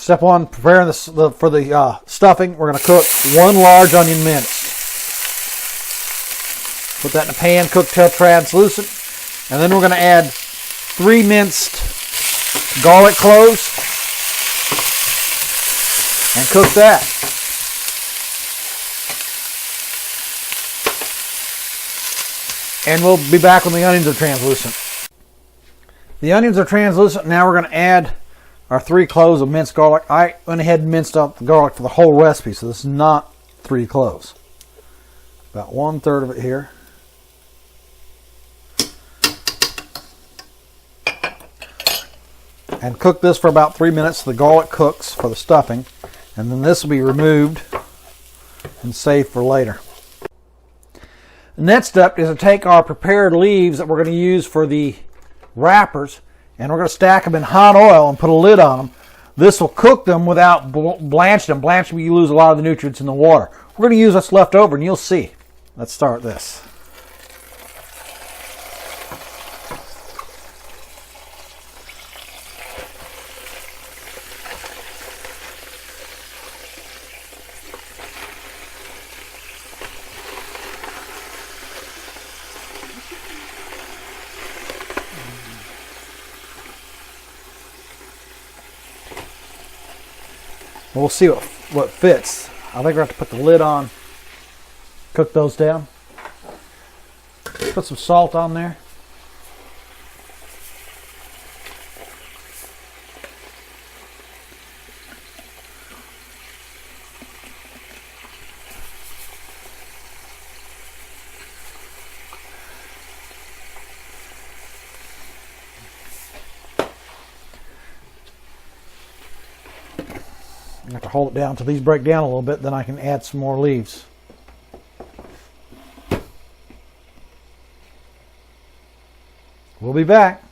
Step one, preparing for the stuffing. We're going to cook 1 large onion minced. Put that in a pan, cook till translucent. And then we're going to add 3 minced garlic cloves and cook that. And we'll be back when the onions are translucent. The onions are translucent. Now we're going to add our 3 cloves of minced garlic. I went ahead and minced up the garlic for the whole recipe, so this is not 3 cloves. About 1/3 of it here. And cook this for about 3 minutes so the garlic cooks for the stuffing. And then this will be removed and saved for later. The next step is to take our prepared leaves that we're going to use for the wrappers, and we're going to stack them in hot oil and put a lid on them. This will cook them without blanching them. Blanching, you lose a lot of the nutrients in the water. We're going to use what's left over, and you'll see. Let's start this. We'll see what fits. I think we have to put the lid on, cook those down. Put some salt on there. I have to hold it down until these break down a little bit, then I can add some more leaves. We'll be back.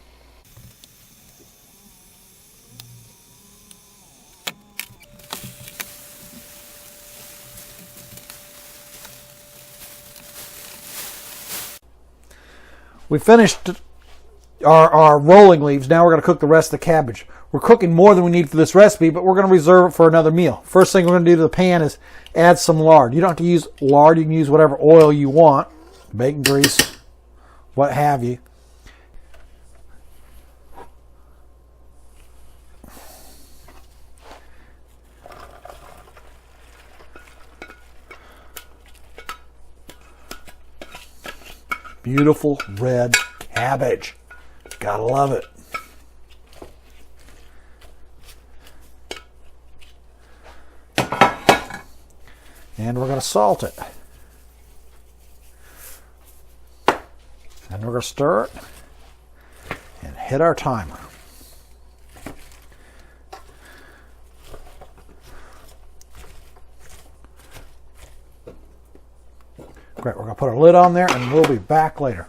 We finished our rolling leaves. Now we're going to cook the rest of the cabbage. We're cooking more than we need for this recipe, but we're going to reserve it for another meal. First thing we're going to do to the pan is add some lard. You don't have to use lard. You can use whatever oil you want, bacon grease, what have you. Beautiful red cabbage. Gotta love it. And we're going to salt it. And we're going to stir it and hit our timer. Great, we're going to put our lid on there and we'll be back later.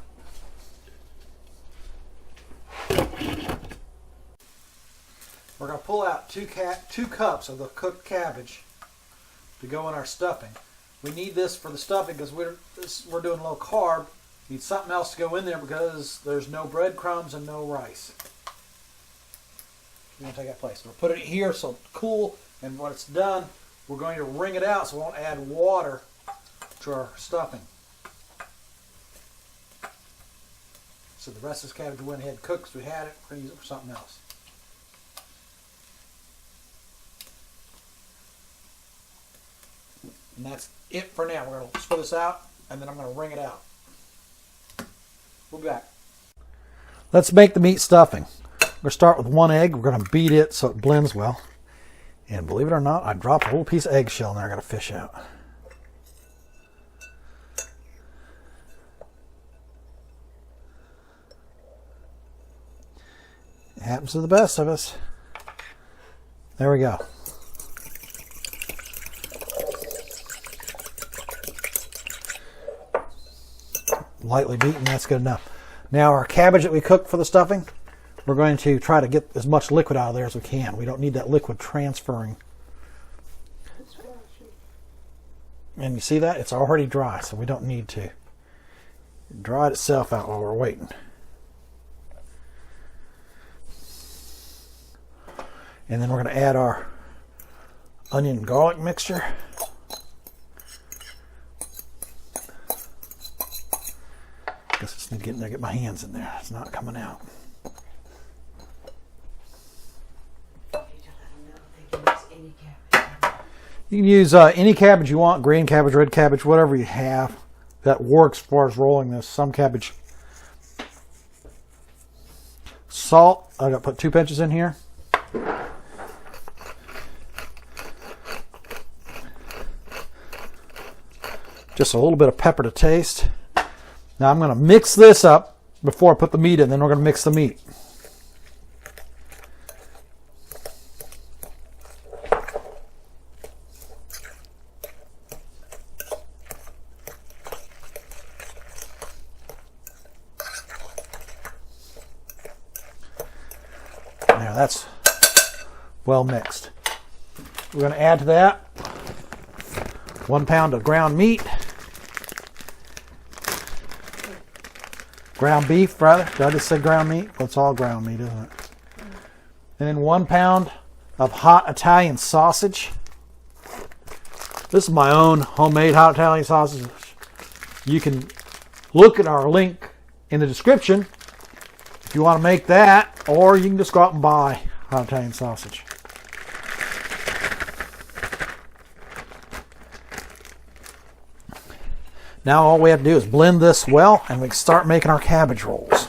We're going to pull out 2 cups of the cooked cabbage to go in our stuffing. We need this for the stuffing because we're doing low carb. Need something else to go in there because there's no breadcrumbs and no rice. We're going to take that place. We'll put it here so it's cool, and when it's done, we're going to wring it out so we won't add water to our stuffing. So the rest of this cabbage we went ahead and cooked because we had it. We're going to use it for something else. And that's it for now. We're going to split this out, and then I'm going to wring it out. We'll be back. Let's make the meat stuffing. We're going to start with 1 egg. We're going to beat it so it blends well. And believe it or not, I dropped a little piece of eggshell in there I got to fish out. It happens to the best of us. There we go. Lightly beaten, that's good enough. Now our cabbage that we cooked for the stuffing, we're going to try to get as much liquid out of there as we can. We don't need that liquid transferring. And you see that? It's already dry, so we don't need to. It dried itself out while we're waiting. And then we're going to add our onion and garlic mixture. Guess I just need to get in there, get my hands in there. It's not coming out. You can use any cabbage you want, green cabbage, red cabbage, whatever you have that works as far as rolling this. Some cabbage. Salt, I got to put 2 pinches in here. Just a little bit of pepper to taste. Now I'm going to mix this up before I put the meat in, then we're going to mix the meat. Now that's well mixed. We're going to add to that 1 pound of ground meat. Ground beef, rather. Did I just say ground meat? Well, it's all ground meat, isn't it? And then 1 pound of hot Italian sausage. This is my own homemade hot Italian sausage. You can look at our link in the description if you want to make that, or you can just go out and buy hot Italian sausage. Now all we have to do is blend this well, and we can start making our cabbage rolls.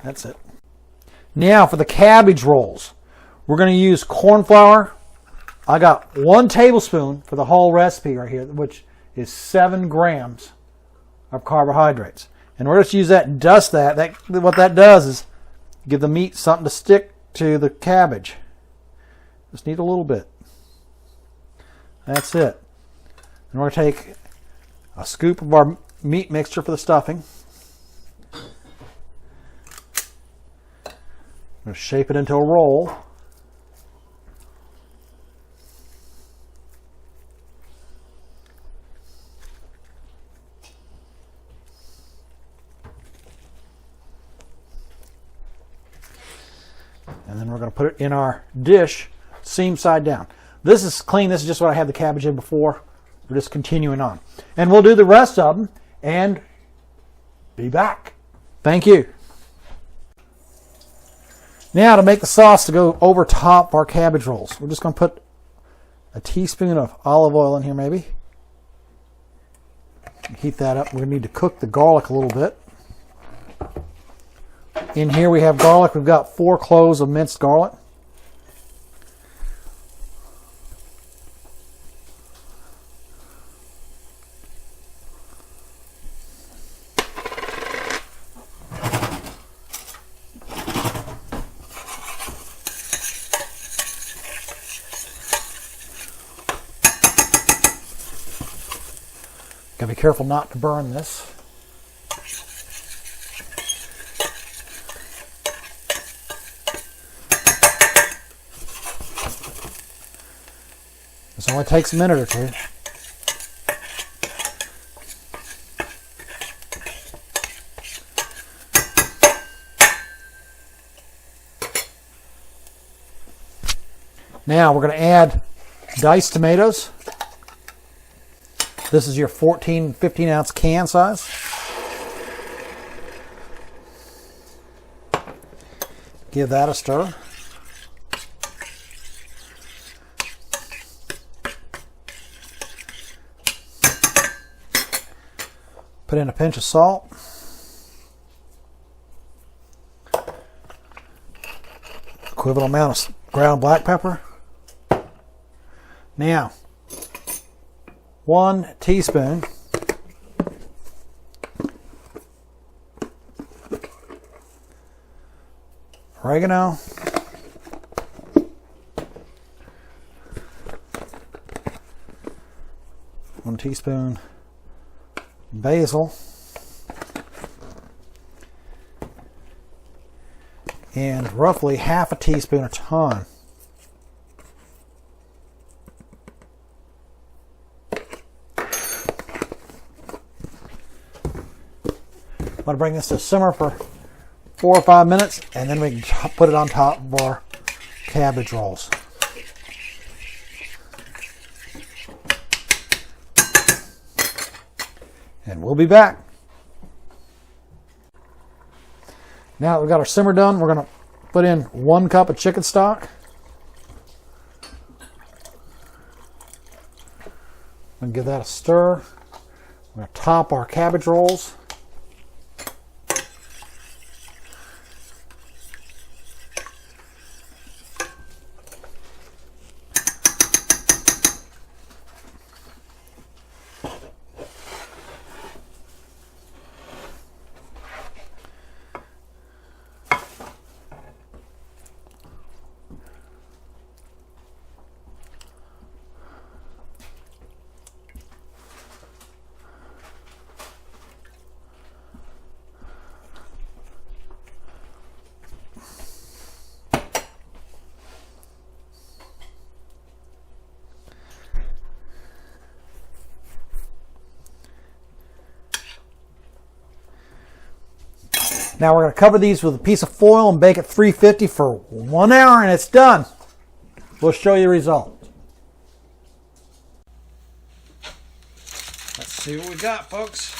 That's it. Now for the cabbage rolls, we're going to use corn flour. I got 1 tablespoon for the whole recipe right here, which is 7 grams of carbohydrates. And we're just use that and dust that. What that does is give the meat something to stick to the cabbage. Just need a little bit. That's it. And we're going to take a scoop of our meat mixture for the stuffing. I'm going to shape it into a roll. And then we're going to put it in our dish, seam side down. This is clean. This is just what I had the cabbage in before. We're just continuing on. And we'll do the rest of them and be back. Thank you. Now to make the sauce to go over top of our cabbage rolls. We're just going to put a teaspoon of olive oil in here maybe. Heat that up. We're going to need to cook the garlic a little bit. In here we have garlic. We've got 4 cloves of minced garlic. Gotta be careful not to burn this. This only takes a minute or 2. Now we're going to add diced tomatoes. This is your 15 ounce can size. Give that a stir. Put in a pinch of salt. Equivalent amount of ground black pepper. Now, 1 teaspoon oregano, 1 teaspoon basil, and roughly half a teaspoon of thyme. I'm going to bring this to simmer for 4 or 5 minutes, and then we can put it on top of our cabbage rolls. And we'll be back. Now that we've got our simmer done, we're going to put in 1 cup of chicken stock. And give that a stir. We're going to top our cabbage rolls. Now we're going to cover these with a piece of foil and bake at 350 for 1 hour, and it's done. We'll show you the result. Let's see what we got, folks.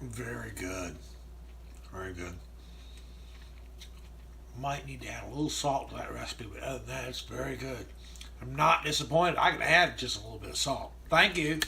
Very good. Very good. Might need to add a little salt to that recipe, but other than that, it's very good. I'm not disappointed. I could add just a little bit of salt. Thank you.